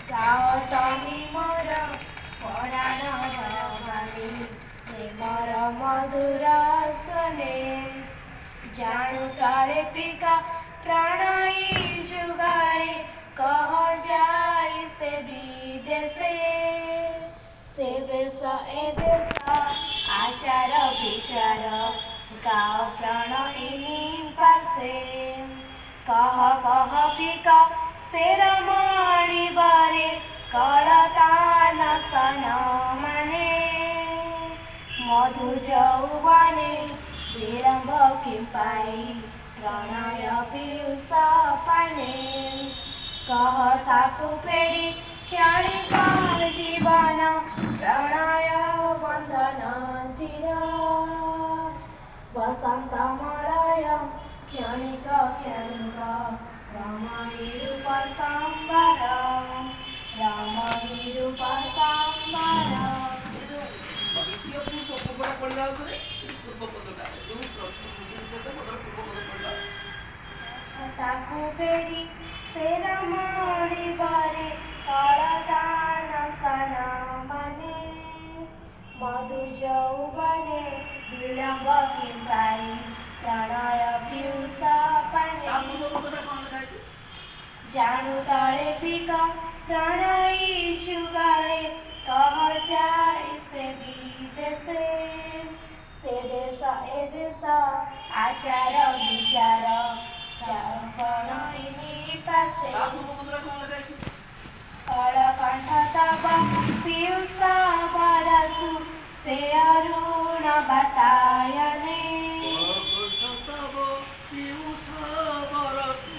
गाओ तमी मोर पराणर बाणी प्रेमर मधुर स्वने जाणु काले पिका प्राणई जुगाए कह जाई से विदेशे से देश ए देश आचार विचार गाओ प्रणयिनी पासे कह पिका शेरमणि बारे करतान सन माने मधु जौवने विलम्ब किं पाई प्रणय पीयूष पाने कह ताकु फेरी क्षणिक जीवन प्रणय बंधन चिर वसंत मलय क्षणिक क्षणिक रमणी रूप संबर रमणी रूप संबर ଦ୍ୱିତୀୟ ପୂର୍ବ ପଦ ପଡ଼ିଲା ଉପରେ ପୂର୍ବ ପଦଟା ଯେଉଁ ଶେଷ ପଦର ପୂର୍ବ ପଦ ପଡ଼ିଲା ତାକୁ ଫେରି ସେ ରମଣୀ ବାରେ କଳତାନ ସନ ମାନେ ମଧୁ ଯୌବନେ ବିଳମ୍ବ କିଂ ପାଇ ପ୍रणय पीयूष पाने ତା ପୂର୍ବ ପଦଟା କ'ଣ ଲେଖା ହେଇଛି? जाणु तले पिका प्रणयी जुगाए कह जाए से विदेशे से देश ए देश आचार विचार प्रणयिनी पासे ତା ପୂର୍ବ ପଦଟା କ'ଣ ଲେଖା ହେଇଛି? कलकंठ तब पीयूष बरसु से अरुण बतायने ତବ ପୀୟୁଷ ବରଷୁ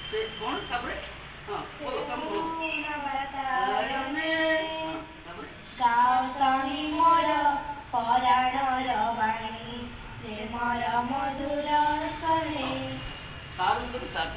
ସେ କ'ଣ ତାପରେ ହଁ ବୋଲ ତମ ବୋଲ ଆୟନେ ତାପରେ गाओ तही मोर पराणर बाणी प्रेमर मधुर स्वने ସାର